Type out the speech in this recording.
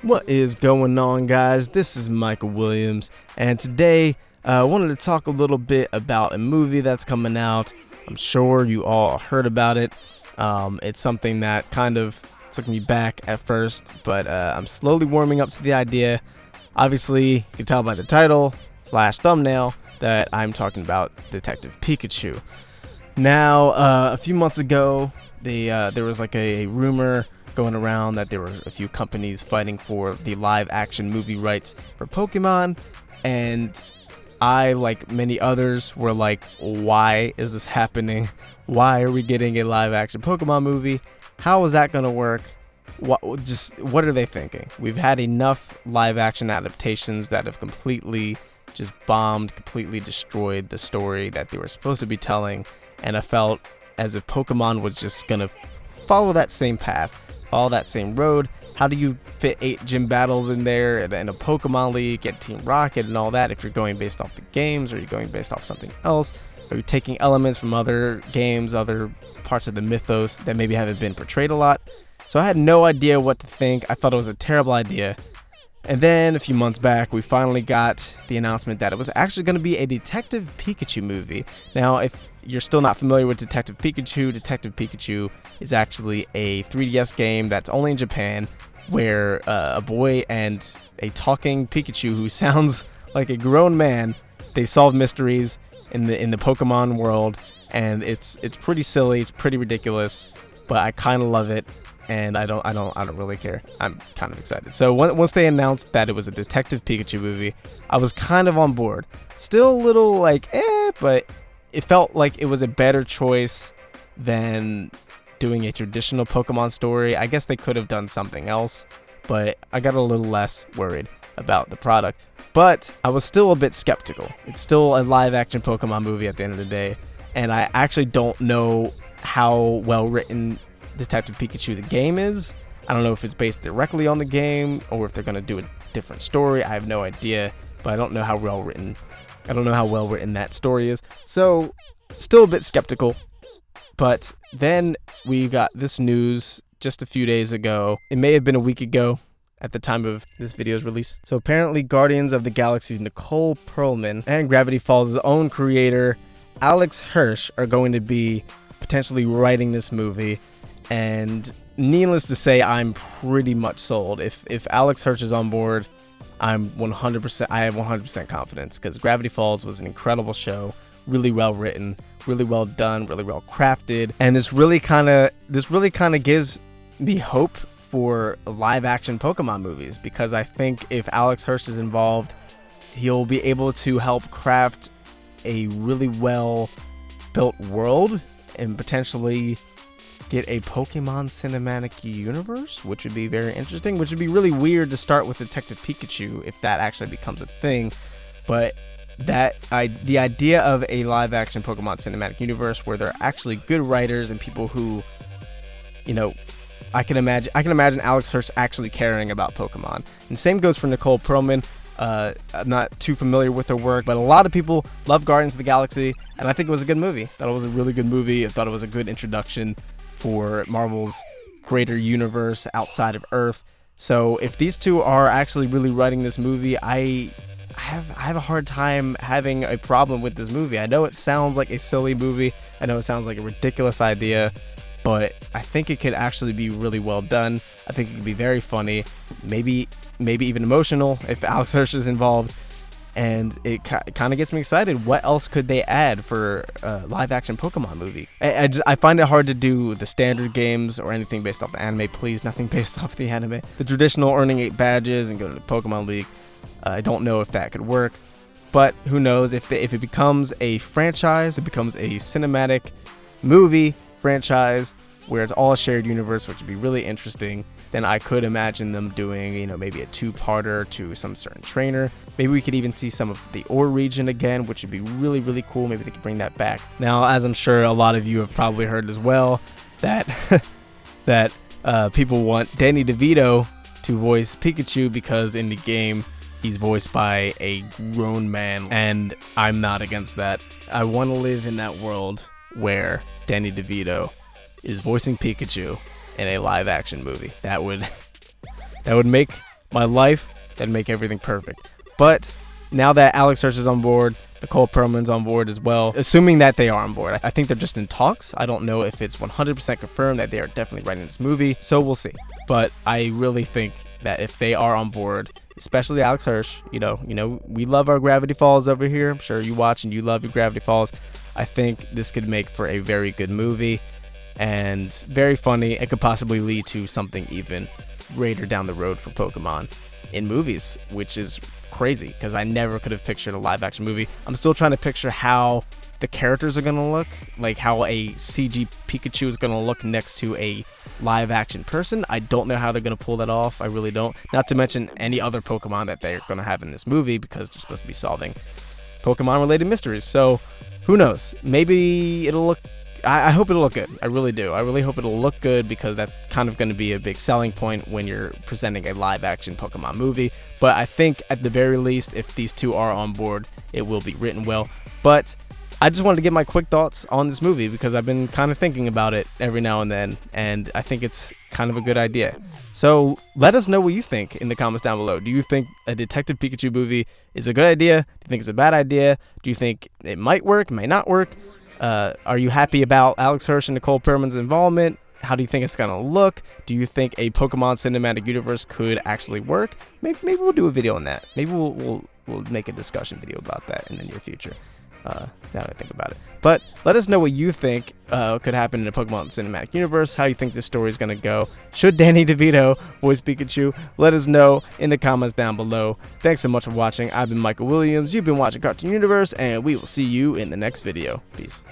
What is going on, guys? This is Michael Williams, and today I wanted to talk a little bit about a movie that's coming out. I'm sure you all heard about it. It's something that kind of took me back at first, but I'm slowly warming up to the idea. Obviously, you can tell by the title / thumbnail that I'm talking about Detective Pikachu. Now, a few months ago, there was like a rumor going around that there were a few companies fighting for the live action movie rights for Pokemon, and I, like many others, were like, why is this happening? Why are we getting a live action Pokemon movie? How is that gonna work? What are they thinking? We've had enough live action adaptations that have completely just bombed, completely destroyed the story that they were supposed to be telling, and I felt as if Pokemon was just gonna follow that same path, follow that same road. How do you fit 8 gym battles in there and a Pokemon League, get Team Rocket and all that if you're going based off the games, or you're going based off something else? Are you taking elements from other games, other parts of the mythos that maybe haven't been portrayed a lot? So I had no idea what to think. I thought it was a terrible idea. And then a few months back, we finally got the announcement that it was actually going to be a Detective Pikachu movie. Now, if you're still not familiar with Detective Pikachu is actually a 3DS game that's only in Japan, where a boy and a talking Pikachu who sounds like a grown man, they solve mysteries in the Pokemon world, and it's pretty silly, it's pretty ridiculous, but I kind of love it. And I don't really care. I'm kind of excited. So once they announced that it was a Detective Pikachu movie, I was kind of on board. Still a little like, but it felt like it was a better choice than doing a traditional Pokemon story. I guess they could have done something else, but I got a little less worried about the product. But I was still a bit skeptical. It's still a live action Pokemon movie at the end of the day, and I actually don't know how well written Detective Pikachu the game is. I don't know if it's based directly on the game or if they're going to do a different story. I have no idea, but I don't know how well written that story is. So still a bit skeptical. But then we got this news just a few days ago. It may have been a week ago at the time of this video's release. So apparently Guardians of the Galaxy's Nicole Perlman and Gravity Falls' own creator Alex Hirsch are going to be potentially writing this movie. And needless to say, I'm pretty much sold. If Alex Hirsch is on board, I have 100% confidence, because Gravity Falls was an incredible show, really well written, really well done, really well crafted, and this really kind of gives me hope for live action Pokemon movies, because I think if Alex Hirsch is involved, he'll be able to help craft a really well built world and potentially get a Pokemon cinematic universe, which would be very interesting, which would be really weird to start with Detective Pikachu if that actually becomes a thing. But the idea of a live action Pokemon cinematic universe where there are actually good writers and people who, I can imagine Alex Hirsch actually caring about Pokemon. And same goes for Nicole Perlman. I'm not too familiar with her work, but a lot of people love Guardians of the Galaxy, and I think it was a good movie. I thought it was a really good movie. I thought it was a good introduction for Marvel's greater universe outside of Earth. So if these two are actually really writing this movie, I have a hard time having a problem with this movie. I know it sounds like a silly movie. I know it sounds like a ridiculous idea, but I think it could actually be really well done. I think it could be very funny, maybe even emotional if Alex Hirsch is involved. And it kind of gets me excited. What else could they add for a live-action Pokemon movie? I find it hard to do the standard games or anything based off the anime. Please, nothing based off the anime. The traditional earning 8 badges and go to the Pokemon League. I don't know if that could work. But who knows? If it becomes a franchise, it becomes a cinematic movie franchise where it's all a shared universe, which would be really interesting, then I could imagine them doing, maybe a 2-parter to some certain trainer. Maybe we could even see some of the Ore region again, which would be really, really cool. Maybe they could bring that back. Now, as I'm sure a lot of you have probably heard as well, that people want Danny DeVito to voice Pikachu, because in the game, he's voiced by a grown man, and I'm not against that. I want to live in that world where Danny DeVito is voicing Pikachu in a live action movie. That would make my life, that'd make everything perfect. But now that Alex Hirsch is on board, Nicole Perlman's on board as well, assuming that they are on board. I think they're just in talks. I don't know if it's 100% confirmed that they are definitely writing this movie, so we'll see. But I really think that if they are on board, especially Alex Hirsch, you know, we love our Gravity Falls over here. I'm sure you watch and you love your Gravity Falls. I think this could make for a very good movie and very funny. It could possibly lead to something even greater down the road for Pokemon in movies, which is crazy because I never could have pictured a live action movie. I'm still trying to picture how the characters are going to look, like how a CG Pikachu is going to look next to a live action person. I don't know how they're going to pull that off. I really don't. Not to mention any other Pokemon that they're going to have in this movie because they're supposed to be solving Pokemon related mysteries. So who knows? Maybe it'll look, I hope it'll look good. I really do. I really hope it'll look good because that's kind of going to be a big selling point when you're presenting a live action Pokemon movie. But I think at the very least, if these two are on board, it will be written well. But I just wanted to get my quick thoughts on this movie because I've been kind of thinking about it every now and then, and I think it's kind of a good idea. So let us know what you think in the comments down below. Do you think a Detective Pikachu movie is a good idea? Do you think it's a bad idea? Do you think it might work, may not work? Are you happy about Alex Hirsch and Nicole Perlman's involvement? How do you think it's going to look? Do you think a Pokemon cinematic universe could actually work? Maybe we'll do a video on that. Maybe we'll make a discussion video about that in the near future. Now that I think about it. But let us know what you think could happen in the Pokemon cinematic universe, how you think this story is going to go. Should Danny DeVito voice Pikachu? Let us know in the comments down below. Thanks so much for watching. I've been Michael Williams. You've been watching Cartoon Universe, and we will see you in the next video. Peace.